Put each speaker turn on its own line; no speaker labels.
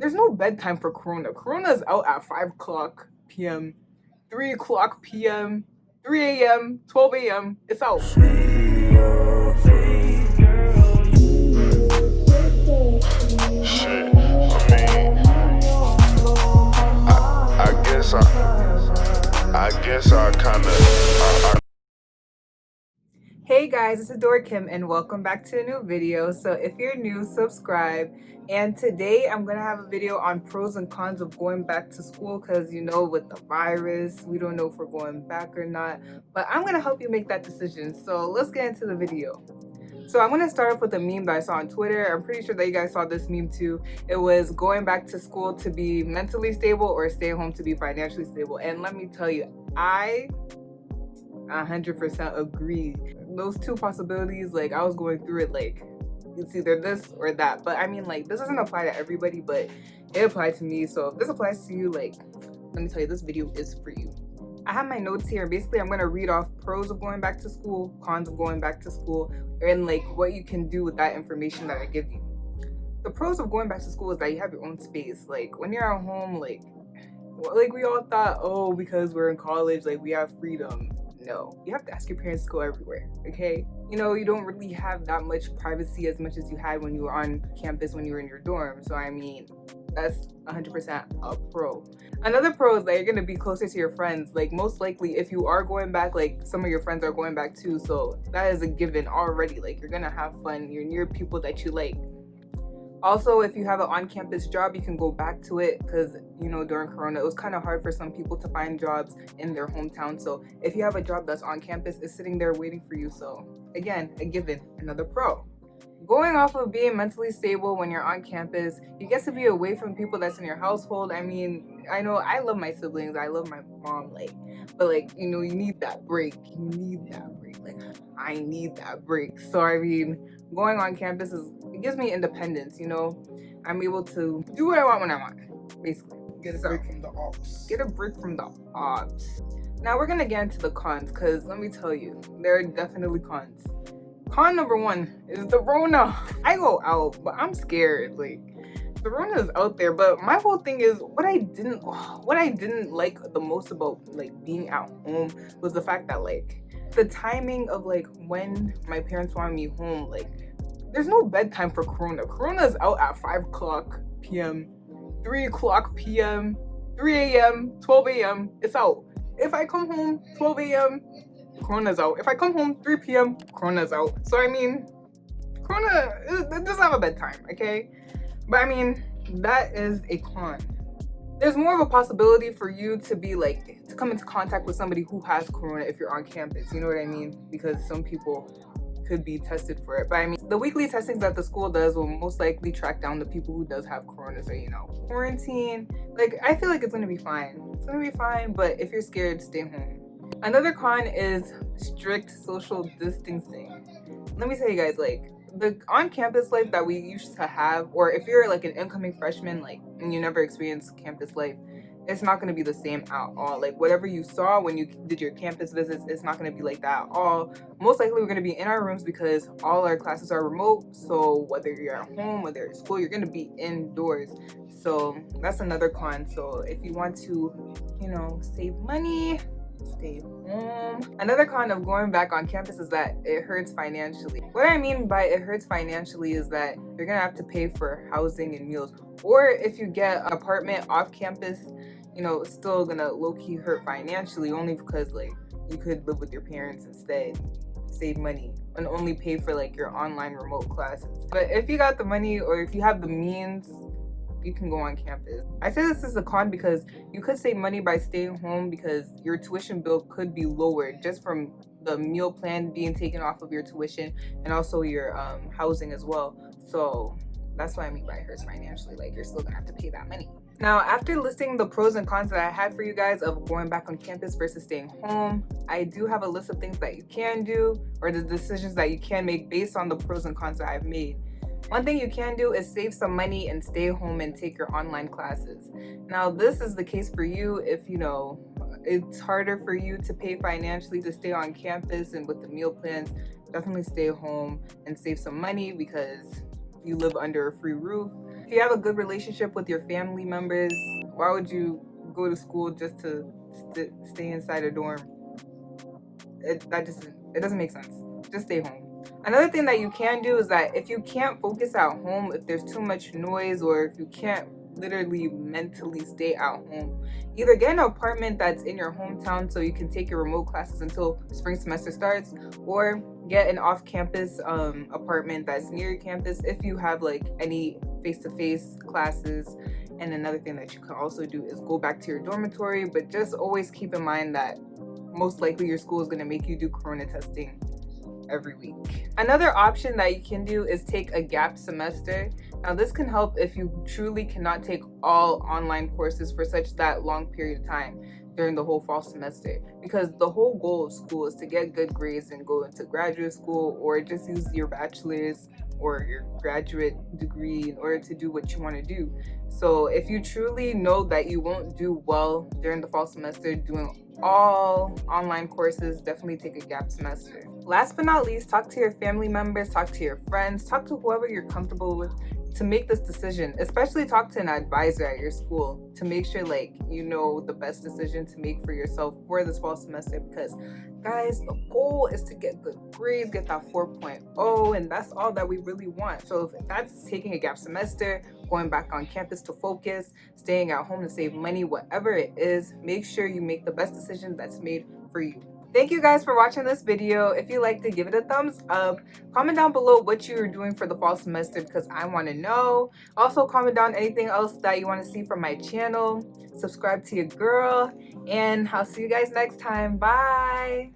there's no bedtime for Corona. Corona's out at 5 o'clock p.m., 3 o'clock p.m., 3 a.m., 12 a.m. It's out.
Shit, I kinda.
Hey guys, it's Adore Kim and welcome back to a new video. So if you're new, subscribe. And today I'm gonna have a video on pros and cons of going back to school because with the virus, we don't know if we're going back or not. But I'm gonna help you make that decision. So let's get into the video. So I'm gonna start off with a meme that I saw on Twitter. I'm pretty sure that you guys saw this meme too. It was going back to school to be mentally stable or stay home to be financially stable. And let me tell you, I 100% agree. Those two possibilities, like I was going through it, like it's either this or that. But I mean, like this doesn't apply to everybody, but it applied to me. So if this applies to you, like let me tell you, this video is for you. I have my notes here. Basically, I'm going to read off pros of going back to school, cons of going back to school, and like what you can do with that information that I give you. The pros of going back to school is that you have your own space. Like when you're at home, like we all thought, oh, because we're in college, like we have freedom. No, you have to ask your parents to go everywhere, okay? You don't really have that much privacy as much as you had when you were on campus, when you were in your dorm. So I mean, that's 100% a pro. Another pro is that you're gonna be closer to your friends. Like most likely, if you are going back, like some of your friends are going back too. So that is a given already. Like you're gonna have fun. You're near people that you like. Also, if you have an on-campus job, you can go back to it because, during Corona, it was kind of hard for some people to find jobs in their hometown. So if you have a job that's on campus, it's sitting there waiting for you. So again, a given, another pro. Going off of being mentally stable when you're on campus, you get to be away from people that's in your household. I mean, I know I love my siblings. I love my mom, but you need that break. You need that break. Like, I need that break. So, I mean, going on campus it gives me independence, I'm able to do what I want when I want, basically.
Get a break from the ops.
Get a break from the ops. Now, we're going to get into the cons because let me tell you, there are definitely cons. Con number one is the Rona. I go out, but I'm scared. Like the Rona is out there, but my whole thing is what I didn't like the most about like being at home was the fact that like the timing of like when my parents wanted me home, like there's no bedtime for Corona. Corona is out at 5 o'clock p.m., 3 o'clock p.m., 3 a.m., 12 a.m. It's out. If I come home 12 a.m., Corona's out. If I come home 3 p.m., Corona's out. So I mean, Corona, it doesn't have a bedtime, okay? But I mean, that is a con. There's more of a possibility for you to be like, to come into contact with somebody who has Corona if you're on campus. You know what I mean? Because some people could be tested for it. But I mean, the weekly testings that the school does will most likely track down the people who does have Corona. So, quarantine, like, I feel like it's gonna be fine. It's gonna be fine, but if you're scared, stay home. Another con is strict social distancing. Let me tell you guys, like the on-campus life that we used to have, or if you're like an incoming freshman, like and you never experienced campus life, it's not going to be the same at all. Like whatever you saw when you did your campus visits, it's not going to be like that at all. Most likely we're going to be in our rooms because all our classes are remote. So whether you're at home, whether you're at school, you're going to be indoors. So that's another con. So if you want to, save money, stay home. Another con of going back on campus is that it hurts financially. What I mean by it hurts financially is that you're gonna have to pay for housing and meals. Or if you get an apartment off campus, it's still gonna low-key hurt financially only because like you could live with your parents instead, save money, and only pay for like your online remote classes. But if you got the money or if you have the means, you can go on campus. I say this is a con because you could save money by staying home because your tuition bill could be lowered just from the meal plan being taken off of your tuition and also your housing as well. So that's what I mean by it hurts financially. Like you're still gonna have to pay that money. Now, after listing the pros and cons that I had for you guys of going back on campus versus staying home, I do have a list of things that you can do or the decisions that you can make based on the pros and cons that I've made. One thing you can do is save some money and stay home and take your online classes. Now, this is the case for you if, it's harder for you to pay financially to stay on campus and with the meal plans, definitely stay home and save some money because you live under a free roof. If you have a good relationship with your family members, why would you go to school just to stay inside a dorm? It doesn't make sense. Just stay home. Another thing that you can do is that if you can't focus at home, if there's too much noise, or if you can't literally mentally stay at home, either get an apartment that's in your hometown so you can take your remote classes until spring semester starts, or get an off-campus apartment that's near your campus if you have like any face-to-face classes. And another thing that you can also do is go back to your dormitory, but just always keep in mind that most likely your school is going to make you do corona testing every week. Another option that you can do is take a gap semester. Now this can help if you truly cannot take all online courses for such that long period of time during the whole fall semester, because the whole goal of school is to get good grades and go into graduate school, or just use your bachelor's or your graduate degree in order to do what you want to do. So if you truly know that you won't do well during the fall semester doing all online courses, definitely take a gap semester. Last but not least, talk to your family members, talk to your friends, talk to whoever you're comfortable with to make this decision. Especially talk to an advisor at your school to make sure like you know the best decision to make for yourself for this fall semester, because guys, the goal is to get good grades, get that 4.0, and that's all that we really want. So if that's taking a gap semester, going back on campus to focus, staying at home to save money, whatever it is, make sure you make the best decision that's made for you. Thank you guys for watching this video. If you liked it, give it a thumbs up. Comment down below what you're doing for the fall semester because I want to know. Also comment down anything else that you want to see from my channel. Subscribe to your girl, and I'll see you guys next time. Bye.